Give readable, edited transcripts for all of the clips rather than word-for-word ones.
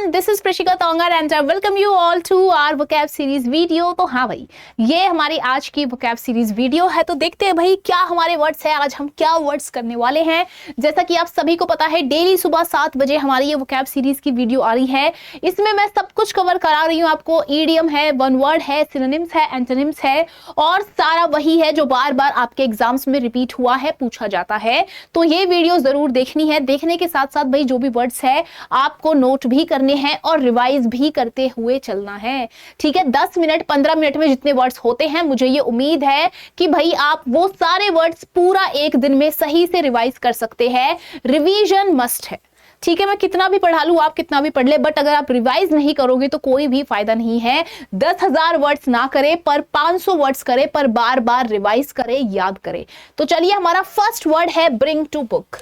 everyone, this is Prishika Tongar and I welcome you all to our vocab series video। तो हाँ भाई, ये हमारी आज की vocab series वीडियो है। तो देखते हैं भाई क्या हमारे वर्ड्स हैं, आज हम क्या वर्ड्स करने वाले हैं। जैसा कि आप सभी को पता है, डेली सुबह 7 बजे हमारी ये vocab सीरीज की वीडियो आ रही है। इसमें मैं सब कुछ कवर करा रही हूँ आपको। ईडियम है, वन वर्ड है, सिनोनिम्स है, एंटोनिम्स है और सारा वही है जो बार बार आपके एग्जाम्स में रिपीट हुआ है, पूछा जाता है। तो ये वीडियो जरूर देखनी है। देखने के साथ साथ भाई जो भी वर्ड्स है आपको नोट भी करने हैं और रिवाइज भी करते हुए चलना है। ठीक है, 10 मिनट 15 मिनट में जितने वर्ड्स होते हैं, मुझे ये उम्मीद है कि भाई आप वो सारे वर्ड्स पूरा एक दिन में सही से रिवाइज कर सकते हैं। रिवीजन मस्ट है। ठीक है, मैं कितना भी पढ़ा लूं, आप कितना भी पढ़ ले, बट अगर आप रिवाइज नहीं करोगे तो कोई भी फायदा नहीं है। 10,000 वर्ड्स ना करे पर 500 वर्ड्स करे, पर बार बार रिवाइज करे, याद करे। तो चलिए, हमारा फर्स्ट वर्ड है ब्रिंग टू बुक।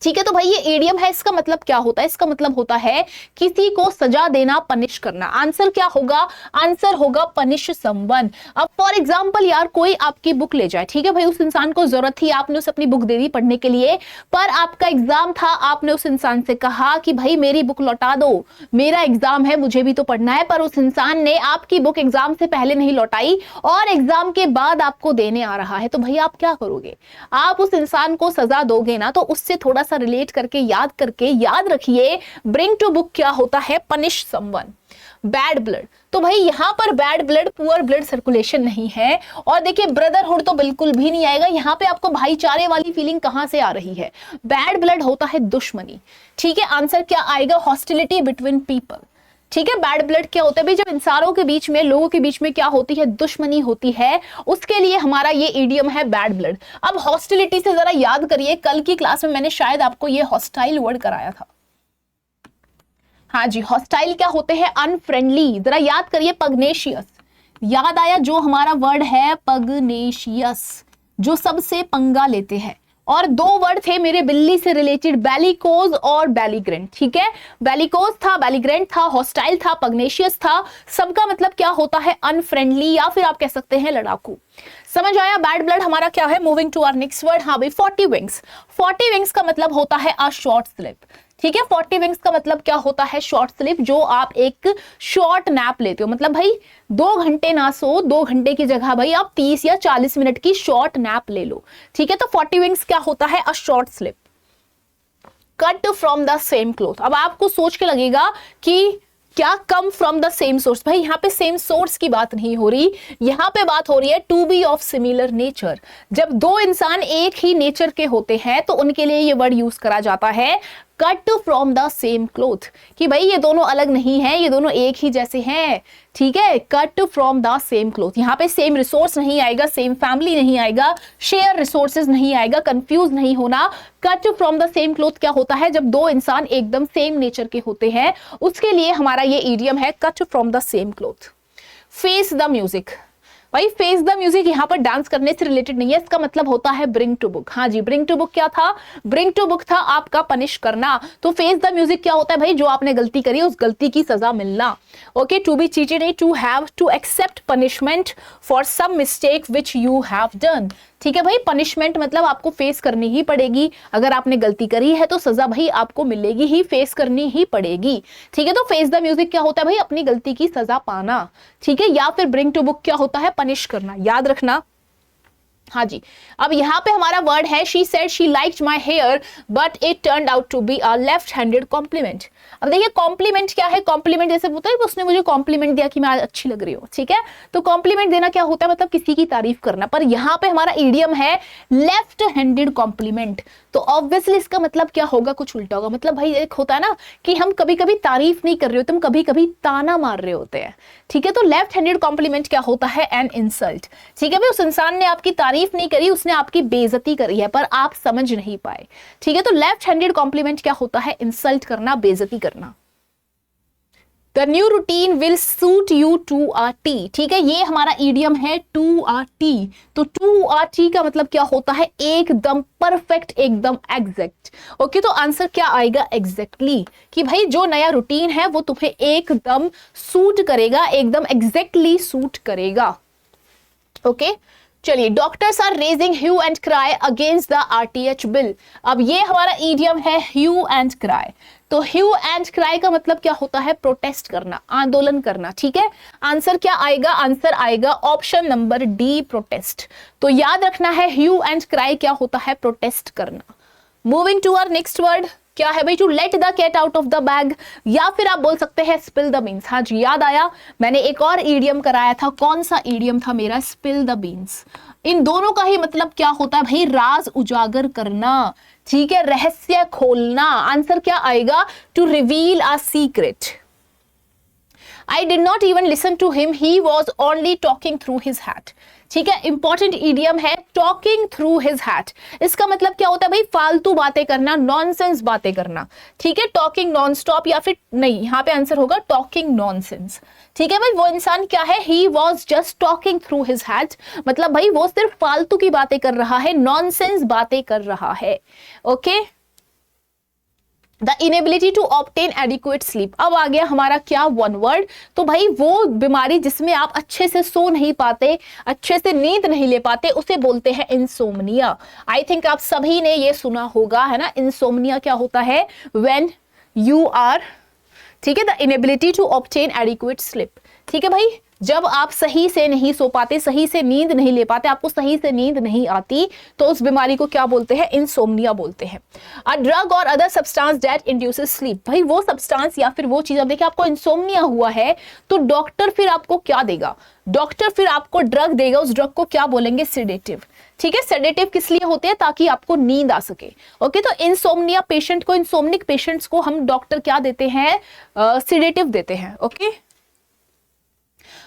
ठीक है, तो भाई ये ईडियम है, इसका मतलब क्या होता है? इसका मतलब होता है किसी को सजा देना, पनिश करना। आंसर क्या होगा? आंसर होगा पनिश समवन। अब फॉर एग्जांपल यार, कोई आपकी बुक ले जाए, ठीक है भाई, उस इंसान को जरूरत थी, आपने उसे अपनी बुक दे दी पढ़ने के लिए, पर आपका एग्जाम था, आपने उस इंसान से कहा कि भाई मेरी बुक लौटा दो, मेरा एग्जाम है, मुझे भी तो पढ़ना है। पर उस इंसान ने आपकी बुक एग्जाम से पहले नहीं लौटाई और एग्जाम के बाद आपको देने आ रहा है, तो भाई आप क्या करोगे? आप उस इंसान को सजा दोगे ना, तो उससे थोड़ा रिलेट करके याद रखिए, ब्रिंग टू बुक क्या होता है? Punish someone. बैड ब्लड, तो भाई यहां पर bad blood, poor blood circulation नहीं है। और देखिए, ब्रदरहुड तो बिल्कुल भी नहीं आएगा। यहां पे आपको भाईचारे वाली फीलिंग कहां से आ रही है? बैड ब्लड होता है दुश्मनी। ठीक है, आंसर क्या आएगा? Hostility between people. ठीक है, बैड ब्लड क्या होता है भाई? जब इंसानों के बीच में, लोगों के बीच में क्या होती है? दुश्मनी होती है। उसके लिए हमारा ये ईडियम है बैड ब्लड। अब हॉस्टिलिटी से जरा याद करिए, कल की क्लास में मैंने शायद आपको ये हॉस्टाइल वर्ड कराया था। हाँ जी, हॉस्टाइल क्या होते हैं? अनफ्रेंडली। जरा याद करिए, पग्नेशियस। याद आया जो हमारा वर्ड है? पग्नेशियस, जो सबसे पंगा लेते हैं। और दो वर्ड थे मेरे बिल्ली से रिलेटेड, बेलिकोज और बेलीग्रेंट। ठीक है, बेलिकोज था, बेलीग्रेंट था, हॉस्टाइल था, पग्नेशियस था। सबका मतलब क्या होता है? अनफ्रेंडली, या फिर आप कह सकते हैं लड़ाकू। समझ आया? बैड ब्लड हमारा क्या है? Moving to our next word. हाँ भाई, 40 विंग्स। 40 विंग्स का मतलब होता है अ शॉर्ट स्लिप। ठीक है, 40 विंग्स का मतलब क्या होता है? शॉर्ट स्लिप, जो आप एक शॉर्ट नैप लेते हो। मतलब भाई 2 घंटे ना सो, 2 घंटे की जगह भाई आप 30 या 40 मिनट की शॉर्ट नैप ले लो। ठीक है, तो 40 विंग्स क्या होता है? A short slip. Cut from the same cloth. अब आपको सोच के लगेगा कि क्या come from the same source? भाई यहाँ पे सेम सोर्स की बात नहीं हो रही, यहाँ पे बात हो रही है to be of similar nature. जब दो इंसान एक ही नेचर के होते हैं तो उनके लिए ये वर्ड यूज करा जाता है cut from the same cloth, कि भाई ये दोनों अलग नहीं है, ये दोनों एक ही जैसे हैं। ठीक है, cut from the same cloth. यहाँ पे सेम रिसोर्स नहीं आएगा, सेम फैमिली नहीं आएगा, शेयर रिसोर्सेज नहीं आएगा, कंफ्यूज नहीं होना। Cut from the same cloth क्या होता है? जब दो इंसान एकदम सेम नेचर के होते हैं, उसके लिए हमारा ये ईडियम है cut from the same cloth. Face the music. भाई फेस द म्यूजिक यहाँ पर डांस करने से रिलेटेड नहीं है, इसका मतलब होता है ब्रिंग टू बुक। हाँ जी, ब्रिंग टू बुक क्या था? ब्रिंग टू बुक था आपका पनिश करना। तो फेस द म्यूजिक क्या होता है भाई? जो आपने गलती करी उस गलती की सजा मिलना। ओके, टू बी चीटेड नहीं, to have to accept punishment for some mistake which you have done. ठीक है भाई, पनिशमेंट मतलब आपको फेस करनी ही पड़ेगी। अगर आपने गलती करी है तो सजा भाई आपको मिलेगी ही, फेस करनी ही पड़ेगी। ठीक है, तो फेस द म्यूजिक क्या होता है भाई? अपनी गलती की सजा पाना। ठीक है, या फिर ब्रिंग टू बुक क्या होता है? पनिश करना। याद रखना। हाँ जी, अब यहाँ पे हमारा वर्ड है she said she liked my hair but it turned out to be a left handed compliment. अब देखिए, कॉम्प्लीमेंट क्या है? कॉम्प्लीमेंट जैसे होता है उसने मुझे कॉम्प्लीमेंट दिया कि मैं आज अच्छी लग रही हूँ। ठीक है, तो कॉम्प्लीमेंट देना क्या होता है? मतलब किसी की तारीफ करना। पर यहाँ पे हमारा ईडियम है लेफ्ट हैंडेड कॉम्प्लीमेंट। तो ऑब्वियसली इसका मतलब क्या होगा? कुछ उल्टा होगा। मतलब भाई एक होता है ना कि हम कभी कभी तारीफ नहीं कर रहे होते, हम कभी कभी ताना मार रहे होते हैं। ठीक है, तो लेफ्ट हैंडेड कॉम्प्लीमेंट क्या होता है? An insult. ठीक है भाई, उस इंसान ने आपकी तारीफ नहीं करी, उसने आपकी बेइज्जती करी है, पर आप समझ नहीं पाए। ठीक है, तो लेफ्ट हैंडेड कॉम्प्लीमेंट क्या होता है? इंसल्ट करना, बेइज्जती करना। The new routine will suit you to a T। ठीक है, ये हमारा ईडियम है to a T। तो to a T का मतलब क्या होता है? एकदम परफेक्ट, एकदम एग्जैक्ट। ओके, तो आंसर क्या आएगा? एग्जैक्टली, कि भाई जो नया रूटीन है वो तुम्हें एकदम सूट करेगा, एकदम एग्जैक्टली सूट करेगा। ओके, चलिए, doctors are raising hue and cry against the RTH bill. अब ये हमारा ईडियम है ह्यू एंड क्राई। तो ह्यू एंड क्राई का मतलब क्या होता है? प्रोटेस्ट करना, आंदोलन करना। ठीक है, आंसर क्या आएगा? आंसर आएगा ऑप्शन नंबर डी, प्रोटेस्ट। तो याद रखना है ह्यू एंड क्राई क्या होता है? प्रोटेस्ट करना। Moving to our next word, क्या है भाई? To let the cat out of the bag, या फिर आप बोल सकते हैं स्पिल द बीन्स। हाँ जी, याद आया, मैंने एक और ईडियम कराया था। कौन सा ईडियम था मेरा? Spill the beans. इन दोनों का ही मतलब क्या होता है भाई? राज उजागर करना। ठीक है, रहस्य खोलना। आंसर क्या आएगा? To reveal a secret. I did not even listen to him, he was only talking through his hat। ठीक है, इंपॉर्टेंट ईडियम है टॉकिंग थ्रू हिज हैट। इसका मतलब क्या होता है भाई? फालतू बातें करना, नॉनसेंस बातें करना। ठीक है, टॉकिंग नॉन स्टॉप, या फिर नहीं, यहाँ पे आंसर होगा टॉकिंग नॉनसेंस। ठीक है भाई, वो इंसान क्या है? He was just talking through his hat, मतलब भाई वो सिर्फ फालतू की बातें कर रहा है, नॉनसेंस बातें कर रहा है। Okay, the inability to obtain adequate sleep. अब आ गया हमारा क्या? One word. तो भाई वो बीमारी जिसमें आप अच्छे से सो नहीं पाते, अच्छे से नींद नहीं ले पाते, उसे बोलते हैं इंसोम्निया। आई थिंक आप सभी ने ये सुना होगा, है ना? इंसोम्निया क्या होता है? व्हेन यू आर, ठीक है, the inability to obtain adequate sleep. ठीक है भाई, जब आप सही से नहीं सो पाते, सही से नींद नहीं ले पाते, आपको सही से नींद नहीं आती, तो उस बीमारी को क्या बोलते हैं? इंसोम्निया बोलते हैं। अ ड्रग और other substance that induces sleep. भाई वो सब्सटेंस या फिर वो चीज, अब देखिए आपको इंसोम्निया हुआ है तो डॉक्टर फिर आपको क्या देगा? डॉक्टर फिर आपको ड्रग देगा। उस ड्रग को क्या बोलेंगे? सेडेटिव। ठीक है, सेडेटिव किस लिए होते हैं? ताकि आपको नींद आ सके। ओके, तो इंसोम्निया पेशेंट को, इंसोम्निक पेशेंट्स को हम डॉक्टर क्या देते हैं? सेडेटिव देते हैं। Okay,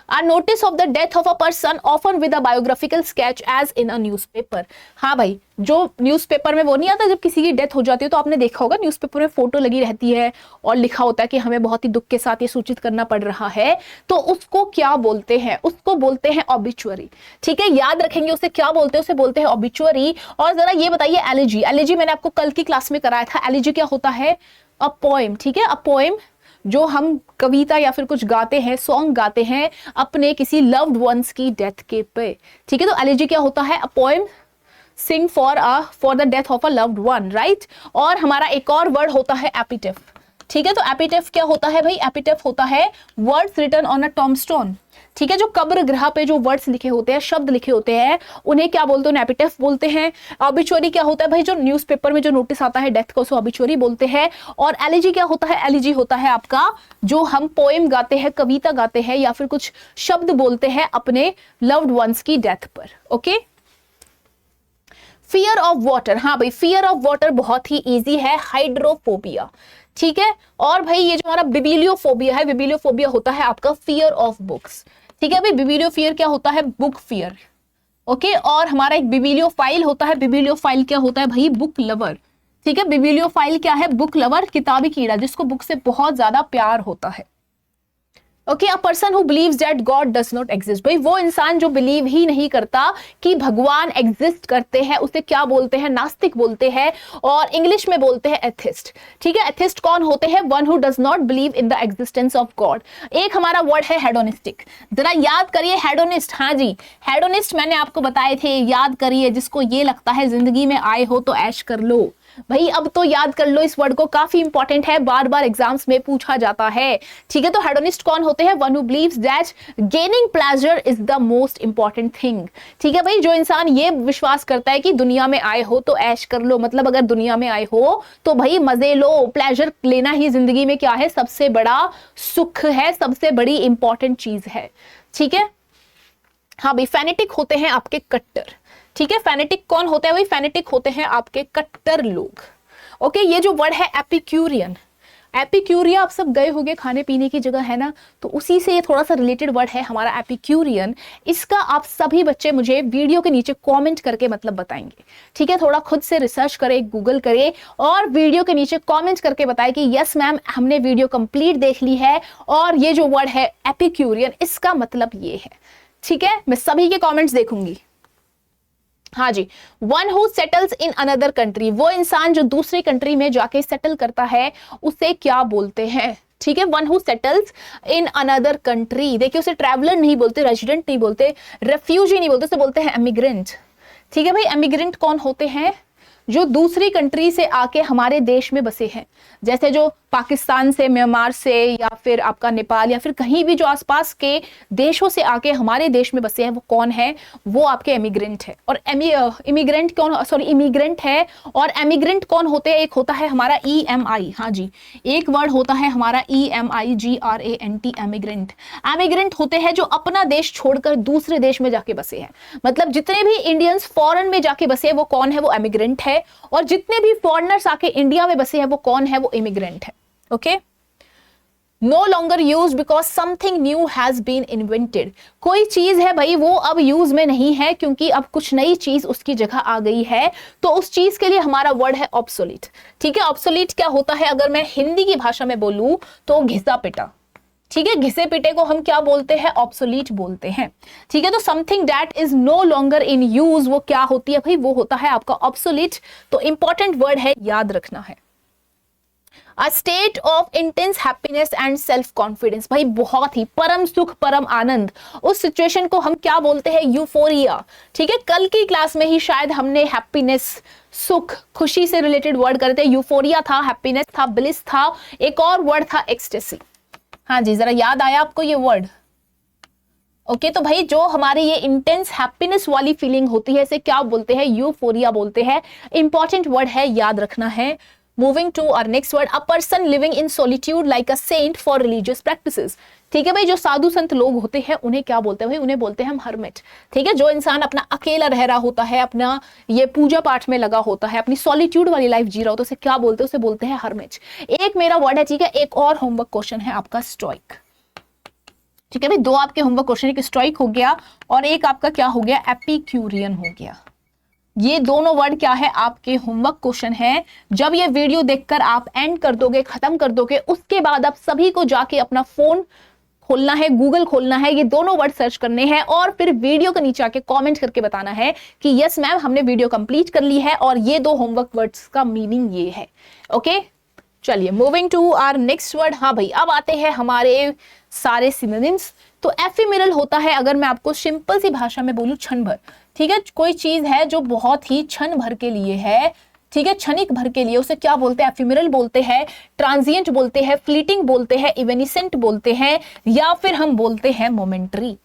A notice of the death of a person often with a biographical sketch as in a newspaper। हाँ भाई, जो न्यूज़पेपर में वो नहीं आता, जब किसी की डेथ हो जाती है तो आपने देखा होगा न्यूज़पेपर में फोटो लगी रहती है और लिखा होता है कि हमें बहुत ही दुख के साथ ये सूचित करना पड़ रहा है। तो उसको क्या बोलते हैं? उसको बोलते हैं ऑबिचुअरी। ठीक है, याद रखेंगे उसे क्या बोलते हैं? उसे बोलते हैं ऑबिचुअरी। और जरा ये बताइए, एलिजी, एलिजी मैंने आपको कल की क्लास में कराया था। एलिजी क्या होता है? A poem. ठीक है, अ पोएम जो हम कविता या फिर कुछ गाते हैं, सॉन्ग गाते हैं अपने किसी लव्ड वंस की डेथ के पे। ठीक है, तो एलिजी क्या होता है? A poem sing for the death of a loved one, right. और हमारा एक और वर्ड होता है एपिटेफ। ठीक है, तो एपिटेफ क्या होता है भाई? एपिटेफ होता है वर्ड्स रिटन ऑन अ टॉम्बस्टोन। ठीक है, जो कब्र ग्रह पे जो वर्ड्स लिखे होते हैं, शब्द लिखे होते हैं, उन्हें क्या बोलते हैं? एपिटेफ बोलते हैं। ऑबिचुअरी क्या होता है भाई? जो न्यूज़पेपर में जो नोटिस आता है डेथ को, उसे ऑबिचुअरी बोलते हैं। और एलिजी क्या होता है? एलिजी होता है आपका जो हम पोएम गाते हैं, कविता गाते हैं या फिर कुछ शब्द बोलते हैं अपने लव्ड वंस की डेथ पर। Okay, fear of water. हाँ भाई, फियर ऑफ वाटर बहुत ही इजी है, हाइड्रोफोबिया। ठीक है, और भाई ये जो हमारा बिबिलियोफोबिया है, बिबिलियोफोबिया होता है आपका फियर ऑफ बुक्स। ठीक है भाई, बिबिलियोफियर क्या होता है? Book fear. ओके, और हमारा एक बिबिलियोफाइल होता है। बिबिलियोफाइल क्या होता है भाई? Book lover. ठीक है, बिबिलियोफाइल क्या है? बुक लवर, किताबी कीड़ा, जिसको बुक से बहुत ज्यादा प्यार होता है। Okay, a person who believes that God does not exist. भाई वो इंसान जो बिलीव ही नहीं करता कि भगवान एग्जिस्ट करते हैं, उसे क्या बोलते हैं? नास्तिक बोलते हैं, और इंग्लिश में बोलते हैं एथिस्ट। ठीक है, एथिस्ट कौन होते हैं? One who does not believe in the existence of God. एक हमारा वर्ड है हेडोनिस्टिक। जरा याद करिए, हेडोनिस्ट। हाँ जी, हेडोनिस्ट मैंने आपको बताए थे, याद करिए। जिसको ये लगता है जिंदगी में आए हो तो ऐश कर लो, भाई अब तो याद कर लो इस वर्ड को, काफी इंपॉर्टेंट है, बार बार एग्जाम्स में पूछा जाता है। ठीक है, तो हेडोनिस्ट कौन होते हैं? One who believes that gaining pleasure is the most important thing. ठीक है भाई, जो इंसान ये विश्वास करता है कि दुनिया में आए हो तो ऐश कर लो, मतलब अगर दुनिया में आए हो तो भाई मजे लो, प्लेजर लेना ही जिंदगी में क्या है? सबसे बड़ा सुख है, सबसे बड़ी इंपॉर्टेंट चीज है। ठीक है, हाँ भाई, फैनेटिक होते हैं आपके कट्टर। ठीक है, फैनेटिक कौन होता है भाई? फैनेटिक होते हैं आपके कट्टर लोग। ओके, ये जो वर्ड है एपिक्यूरियन, एपिक्यूरिया आप सब गए होंगे, खाने पीने की जगह है ना, तो उसी से ये थोड़ा सा रिलेटेड वर्ड है हमारा एपिक्यूरियन। इसका आप सभी बच्चे मुझे वीडियो के नीचे कमेंट करके मतलब बताएंगे। ठीक है, थोड़ा खुद से रिसर्च करें, गूगल करें और वीडियो के नीचे कमेंट करके बताएं कि यस मैम हमने वीडियो कंप्लीट देख ली है और ये जो वर्ड है एपिक्यूरियन, इसका मतलब ये है। ठीक है, मैं सभी के कॉमेंट्स देखूंगी। हाँ जी, one who settles in another country, वो इंसान जो दूसरी कंट्री में जाके सेटल करता है उसे क्या बोलते हैं? ठीक है, one who settles in another country. देखिए उसे ट्रैवलर नहीं बोलते, रेजिडेंट नहीं बोलते, रेफ्यूजी नहीं बोलते, उसे बोलते हैं एमिग्रेंट। ठीक है भाई, एमिग्रेंट कौन होते हैं? जो दूसरी कंट्री से आके हमारे देश में बसे हैं, जैसे जो पाकिस्तान से, म्यांमार से, या फिर आपका नेपाल, या फिर कहीं भी जो आसपास के देशों से आके हमारे देश में बसे हैं, वो कौन है? वो आपके एमिग्रेंट है। और इमिग्रेंट कौन, सॉरी इमिग्रेंट है। और एमिग्रेंट कौन होते हैं? एक होता है हमारा EMI, हाँ जी, एक वर्ड होता है हमारा EMIGRANT, एमिग्रेंट। एमिग्रेंट होते हैं जो अपना देश छोड़कर दूसरे देश में जाके बसे हैं। मतलब जितने भी इंडियंस फॉरेन में जाके बसे हैं वो कौन है? वो एमिग्रेंट है। और जितने भी फॉरेनर्स आके इंडिया में बसे हैं वो कौन है? वो इमिग्रेंट है। Okay, no longer use because something new has been invented. कोई चीज है भाई वो अब यूज में नहीं है क्योंकि अब कुछ नई चीज उसकी जगह आ गई है, तो उस चीज के लिए हमारा वर्ड है ऑब्सोलीट। ठीक है, ऑब्सोलीट क्या होता है? अगर मैं हिंदी की भाषा में बोलूं तो घिसा पिटा। ठीक है, घिसे पिटे को हम क्या बोलते हैं? ऑब्सोलीट बोलते हैं। ठीक है, तो something that is no longer in use वो क्या होती है भाई? वो होता है आपका ऑब्सोलीट। तो इंपॉर्टेंट वर्ड है, याद रखना है। A state of intense happiness and self confidence। भाई बहुत ही परम सुख, परम आनंद, उस सिचुएशन को हम क्या बोलते हैं? यूफोरिया। ठीक है, कल की क्लास में ही शायद हमने हैप्पीनेस, सुख, खुशी से रिलेटेड वर्ड करते हैं। यूफोरिया था, हैप्पीनेस था, ब्लिस था, एक और वर्ड था एक्सटेसी। हाँ जी, जरा याद आया आपको ये वर्ड? ओके, तो भाई जो हमारी ये इंटेंस हैप्पीनेस वाली फीलिंग होती है इसे क्या बोलते हैं? यूफोरिया बोलते हैं। इंपॉर्टेंट वर्ड है, याद रखना है। Moving to our next word, a person living in solitude like a saint for religious practices. ठीक है भाई, जो साधु संत लोग होते हैं उन्हें क्या बोलते हैं भाई? उन्हें बोलते हैं हम हर्मिट। ठीक है, जो इंसान अपना अकेला रह रहा होता है, अपना ये पूजा पाठ में लगा होता है, अपनी सॉलिट्यूड वाली लाइफ जी रहा होता है, उसे क्या बोलते हैं? उसे बोलते हैं हर्मिट। एक मेरा वर्ड है, ठीक है, एक और होमवर्क क्वेश्चन है आपका स्टोइक। ठीक है भाई, दो आपके होमवर्क क्वेश्चन, एक स्टोइक हो गया और एक आपका क्या हो गया? एपिक्यूरियन हो गया। ये दोनों वर्ड क्या है? आपके होमवर्क क्वेश्चन है। जब ये वीडियो देखकर आप एंड कर दोगे, खत्म कर दोगे, उसके बाद आप सभी को जाके अपना फोन खोलना है, गूगल खोलना है, ये दोनों वर्ड सर्च करने हैं और फिर वीडियो के नीचे आके कमेंट करके बताना है कि यस मैम हमने वीडियो कंप्लीट कर ली है और ये दो होमवर्क वर्ड्स का मीनिंग ये है। ओके, चलिए moving to our next word. हाँ भाई, अब आते हैं हमारे सारे सिनोनिम्स। तो एफिमेरल होता है, अगर मैं आपको सिंपल सी भाषा में बोलूं, क्षण भर। ठीक है, कोई चीज है जो बहुत ही क्षण भर के लिए है, ठीक है, क्षणिक भर के लिए, उसे क्या बोलते हैं? एफिमेरल बोलते हैं, ट्रांजिएंट बोलते हैं, फ्लीटिंग बोलते हैं, इवेनिसेंट बोलते हैं, या फिर हम बोलते हैं मोमेंटरी।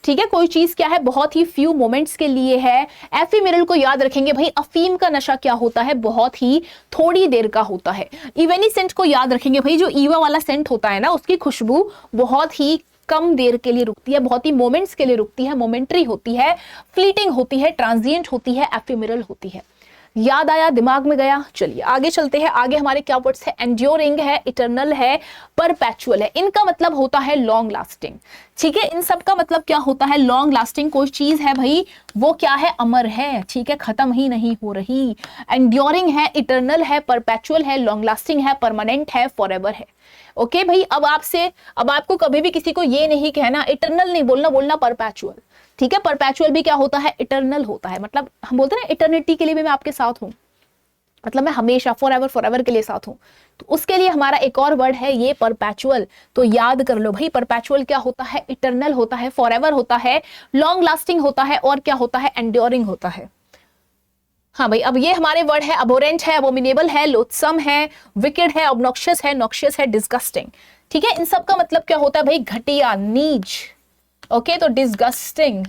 ठीक है, कोई चीज क्या है? बहुत ही फ्यू मोमेंट्स के लिए है। एफिमेरल को याद रखेंगे भाई, अफीम का नशा क्या होता है? बहुत ही थोड़ी देर का होता है। इवेनिसेंट को याद रखेंगे भाई, जो ईवा वाला सेंट होता है ना, उसकी खुशबू बहुत ही कम देर के लिए रुकती है, बहुत ही मोमेंट्स के लिए रुकती है, मोमेंटरी होती है, फ्लीटिंग होती है, ट्रांजिएंट होती है, एफिमेरल होती है। याद आया? दिमाग में गया? चलिए आगे चलते हैं। आगे हमारे क्या वर्ड्स है? एंड्योरिंग है, इटर्नल है, परपेचुअल है। इनका मतलब होता है लॉन्ग लास्टिंग। ठीक है, इन सब का मतलब क्या होता है? Long lasting. कोई चीज है भाई वो क्या है? अमर है, ठीक है, खत्म ही नहीं हो रही। एंड्योरिंग है, इटर्नल है, परपेचुअल है, लॉन्ग लास्टिंग है, परमानेंट है, फॉरएवर है। ओके भाई, अब आपको कभी भी किसी को ये नहीं कहना, इटर्नल नहीं बोलना, बोलना परपेचुअल। ठीक है, परपेचुअल भी क्या होता है? इटर्नल होता है। मतलब हम बोलते हैं ना, इटर्निटी के लिए भी मैं आपके साथ हूं, मतलब मैं हमेशा फॉरएवर के लिए साथ हूं। तो उसके लिए हमारा एक और वर्ड है ये परपेचुअल। तो याद कर लो भाई, परपेचुअल क्या होता है? इटर्नल होता है, फॉरएवर होता है, लॉन्ग लास्टिंग होता है, और क्या होता है? एंड्योरिंग होता है। हाँ भाई, अब ये हमारे वर्ड है, अबोरेंट है, अबोमिनेबल है, लोथसम है, विकेड है, ऑब्नॉक्शियस है, नॉक्शियस है, डिस्गस्टिंग। ठीक है, इन सब का मतलब क्या होता है भाई? घटिया, नीच। ओके, तो disgusting,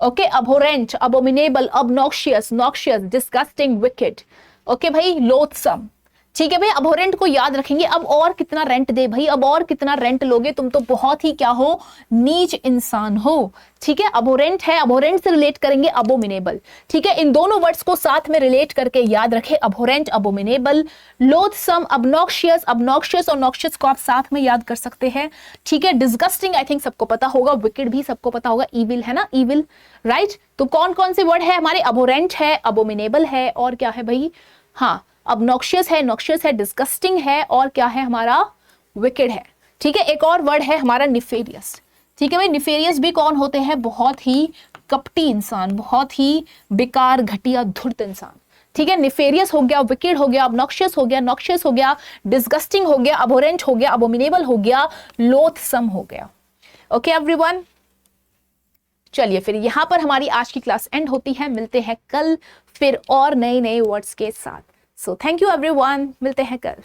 okay, abhorrent, abominable, obnoxious, noxious, disgusting, wicked. Okay भाई, लोथसम। ठीक है भाई, अबोरेंट को याद रखेंगे। अब और कितना रेंट दे भाई, अब और कितना रेंट लोगे, तुम तो बहुत ही क्या हो? नीच इंसान हो। ठीक है, अबोरेंट है, अबोरेंट से रिलेट करेंगे अबोमिनेबल। ठीक है, इन दोनों वर्ड्स को साथ में रिलेट करके याद रखें, अबोरेंट, अबोमिनेबल, लोथसम, ऑब्नॉक्शियस। ऑब्नॉक्शियस और नॉक्शियस को आप साथ में याद कर सकते हैं। ठीक है, डिस्गस्टिंग आई थिंक सबको पता होगा, विकेड भी सबको पता होगा, इविल है ना, इविल, राइट। तो कौन कौन से वर्ड है हमारे? अबोरेंट है, अबोमिनेबल है, और क्या है भाई? हाँ, ऑब्नॉक्शियस है, नॉक्शियस है, डिस्गस्टिंग है, और क्या है हमारा? विकेड है। ठीक है, एक और वर्ड है हमारा निफेरियस। ठीक है भाई, निफेरियस भी कौन होते हैं? बहुत ही कपटी इंसान, बहुत ही बेकार, घटिया, धूर्त इंसान। ठीक है, निफेरियस हो गया, विकेड हो गया, ऑब्नॉक्शियस हो गया, नॉक्शियस हो गया, डिस्गस्टिंग हो गया, अबोरेंट हो गया, अबोमिनेबल हो गया, लोथसम हो गया। ओके एवरीवन, चलिए फिर यहां पर हमारी आज की क्लास एंड होती है। मिलते हैं कल फिर और नए नए वर्ड्स के साथ। सो थैंक यू एवरीवन, मिलते हैं कल।